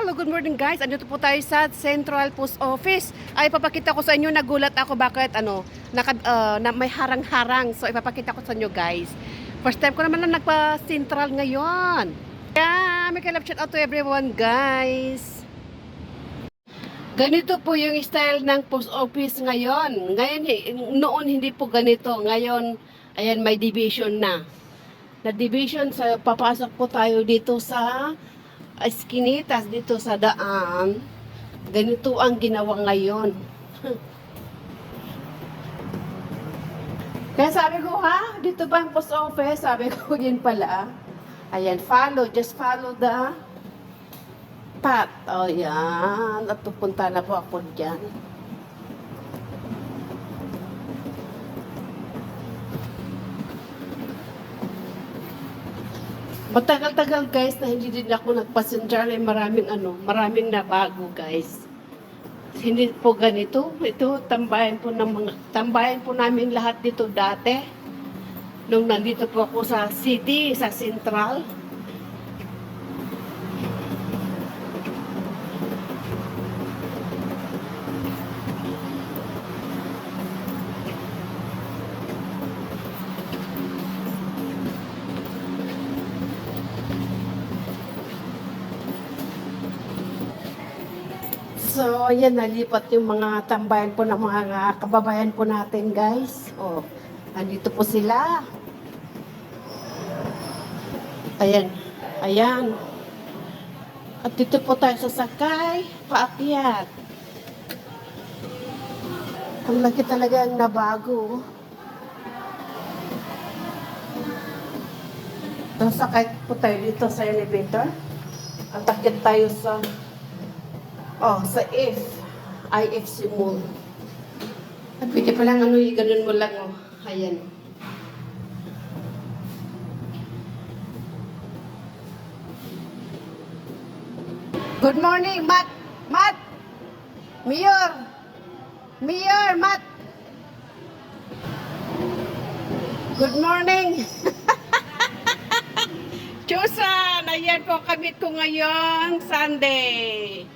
Hello, good morning guys. Andito po tayo sa Central Post Office. Ay, ipapakita ko sa inyo, nagulat ako bakit may harang-harang. So, ipapakita ko sa inyo guys. First time ko naman na nagpa-Central ngayon. Kaya, may kalap shout out to everyone guys. Ganito po yung style ng post office ngayon. Noon hindi po ganito. Ngayon, ayan, may division na. Na division, papasok po tayo dito sa Esquinitas, dito sa daan. Ganito ang ginawa ngayon. Kaya sabi ko, ha? Dito ba ang post office? Sabi ko, yun pala. Ayan, just follow the path. O, yan. At pupunta na po ako dyan. Matagal-tagal guys na hindi din ako nagpasensya ay maraming nabago guys. Hindi po ganito. Ito tambayan po namin lahat dito dati. Nung nandito po ako sa city, sa Central. So, ayan, nalipat yung mga tambayan po ng mga kababayan po natin, guys. Oh, andito po sila. Ayan, ayan. At dito po tayo sasakay, paakyat. Ang laki talaga ang nabago. Sasakay po tayo dito sa elevator. At akyat tayo sa sa IFC Mall. At pwede pa lang ganun mo lang, Ayan. Good morning, Matt! Matt! Mayor! Matt! Good morning! Chusan! Ayan po, kamit ko ngayon, Sunday.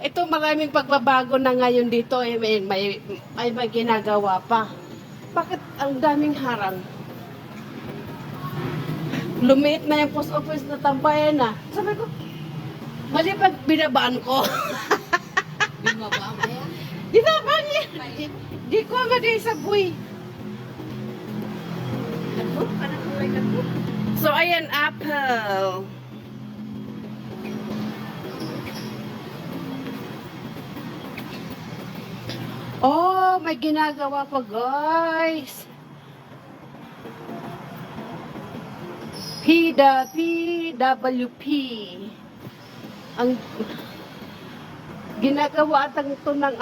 Ito maraming pagbabago na ngayon dito may ginagawa pa. Bakit ang daming harang? Lumiit na yung post office na tambayan na. Sabi ko, mali pag binabaan ko. Binabaan ba yan? Binabaan yan. Di ko agad sa buhay. So ayan, Apple. Oh, may ginagawa pa guys. PWP. Ang ginagawa ata ito ng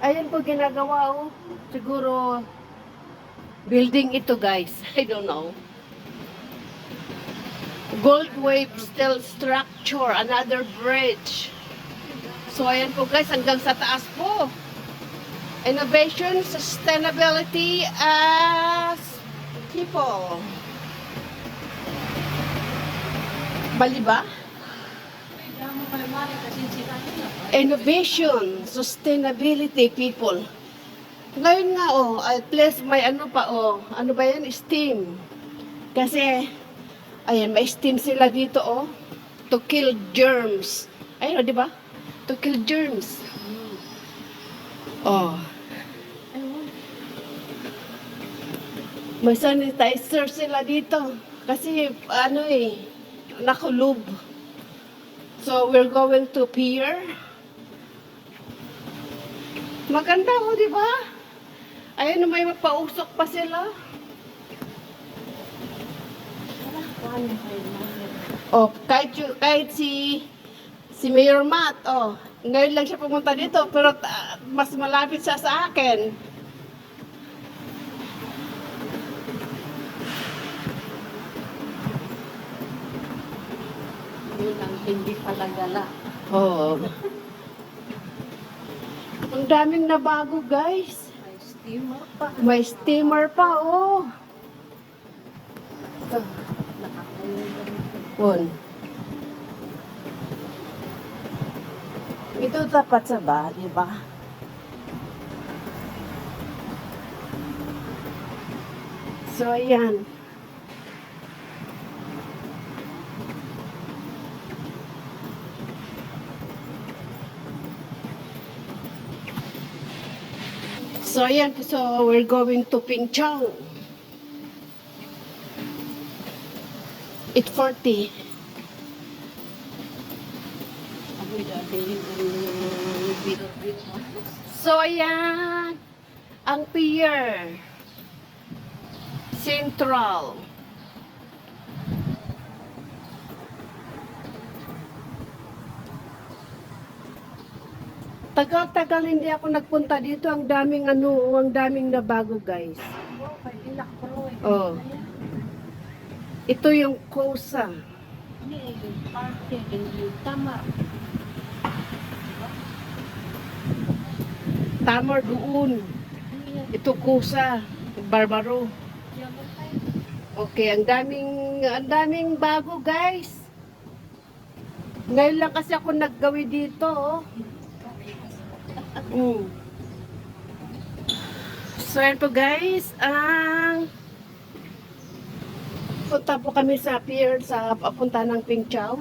ayan po ginagawa siguro building ito guys. I don't know. Gold Wave Steel Structure, another bridge. So ayan po guys, hanggang sa taas po. Innovation, sustainability as people. Bali ba? Innovation, sustainability, people. Ngayon nga at least may ano ba yan? STEAM. Kasi, ayan, may STEAM sila dito to kill germs. Ayun, di ba? To kill germs. May sanitizer sila dito. Kasi, nakulob. So, we're going to pier. Maganda di ba? Ayun, may mapausok pa sila. Kahit si Mayor Matt, ngayon lang siya pumunta dito, pero mas malapit siya sa akin. Yun ang hindi pala gala. Ang daming nabago, guys. May steamer pa, Yun. Ito dapat sa ba, di ba? So, ayan. So, ayan. So, we're going to Pingchong. 8:40. So, ayan. Ang pier. Central. Tagal-tagal hindi ako nagpunta dito. Ang daming ang daming nabago, guys. Oh. Ito yung Kosa. Tamar doon. Ito Kosa, Barbaro. Okay, ang daming bago, guys. Ngayon lang kasi ako naggawi dito, oh. So, yan po, guys. Punta po kami sa pier sa papunta ng Pingchao.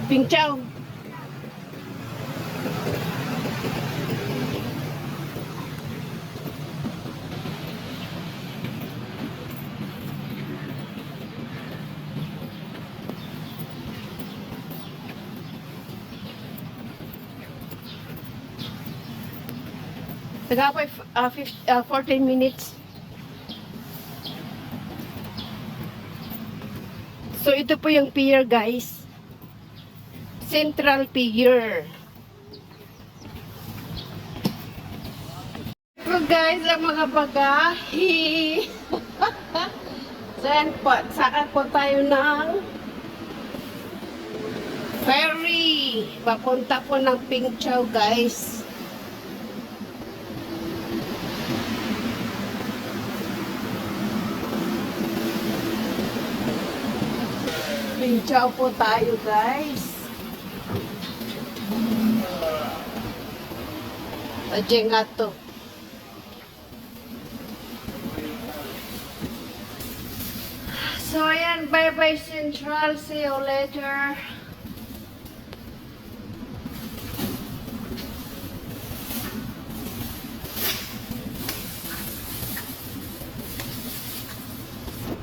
Pingchao. Tagapay 14 minutes. So, ito po yung pier, guys. Central Pier. So, guys, ang mga bagahe. Then, saka po tayo ng ferry. Papunta po ng Pingchao, guys. Pingchao po tayo, guys. Adyan nga to. So, ayan. Bye-bye, Central. See you later.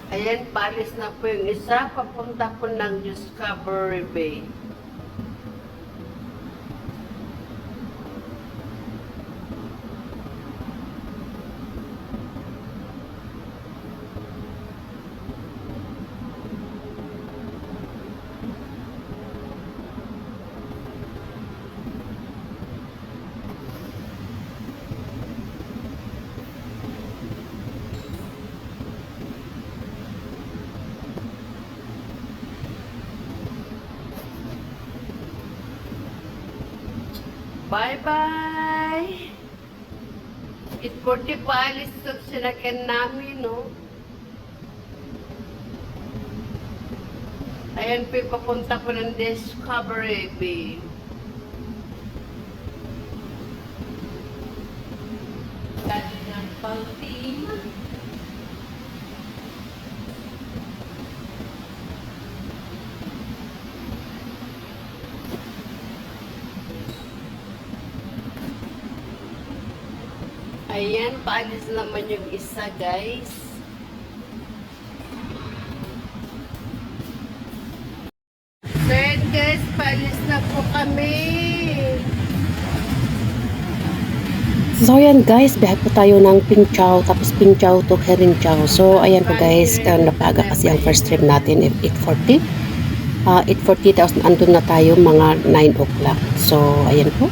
Ayan, palis na po yung isa. Papunta po ng Discovery Bay. Bye-bye! It 40 paalis ito sinakyan namin, no? Ayan po, papunta po ng Discovery Bay. Dali ng Paltima. Ayan, paalis naman yung isa, guys. So, ayan, guys, paalis na po kami. So ayan guys, biyahe po tayo ng Pingchao, tapos Pingchao to Herinchao. So ayan po guys, napaga kasi ang first trip natin 8:40. 8:40 tapos andun na tayo mga 9 o'clock. So ayan po.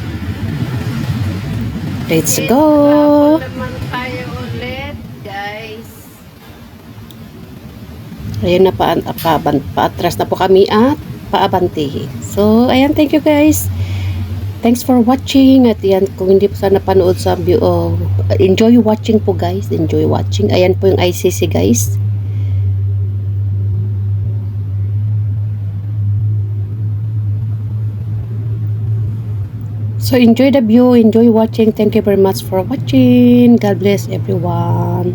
Let's go! Naman tayo ulit, guys. Ayun na paatras na po kami at paabanti. So ayan, thank you guys. thanks for watching. At yan, kung hindi pa sana napanood sa view, enjoy watching po guys. Enjoy watching. Ayan po yung ICC guys. So enjoy the view, enjoy watching. Thank you very much for watching. God bless everyone.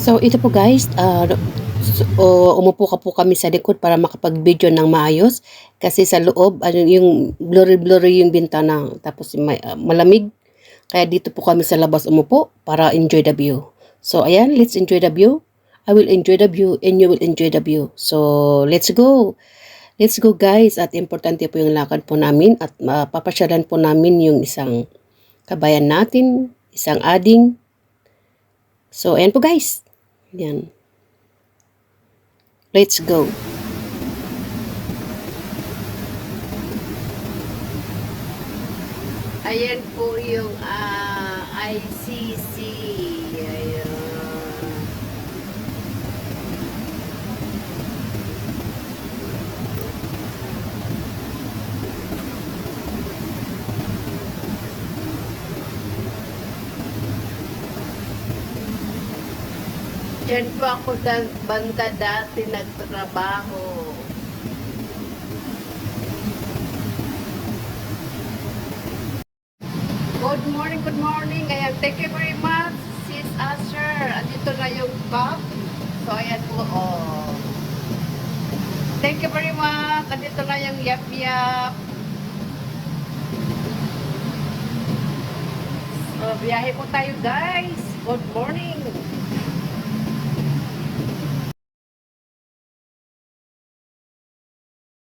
So ito po guys, umupo ka po kami sa likod para makapag-video ng maayos kasi sa loob yung blurry yung bintana tapos may, malamig, kaya dito po kami sa labas umupo para enjoy the view. So ayan, let's enjoy the view. I will enjoy the view and you will enjoy the view. So let's go guys. At importante po yung lakad po namin at papasyalan po namin yung isang kabayan natin, isang ading. So ayan po guys. Yan. Let's go. Ayan po yung ICC. Ayan. Diyan po ako banda dati nagtrabaho. Good morning. Ayan, thank you very much, Sis Asher. Andito na yung cup. So, ayan po, oh. Thank you very much. Andito na yung yap-yap. So, biyahe po tayo, guys. Good morning.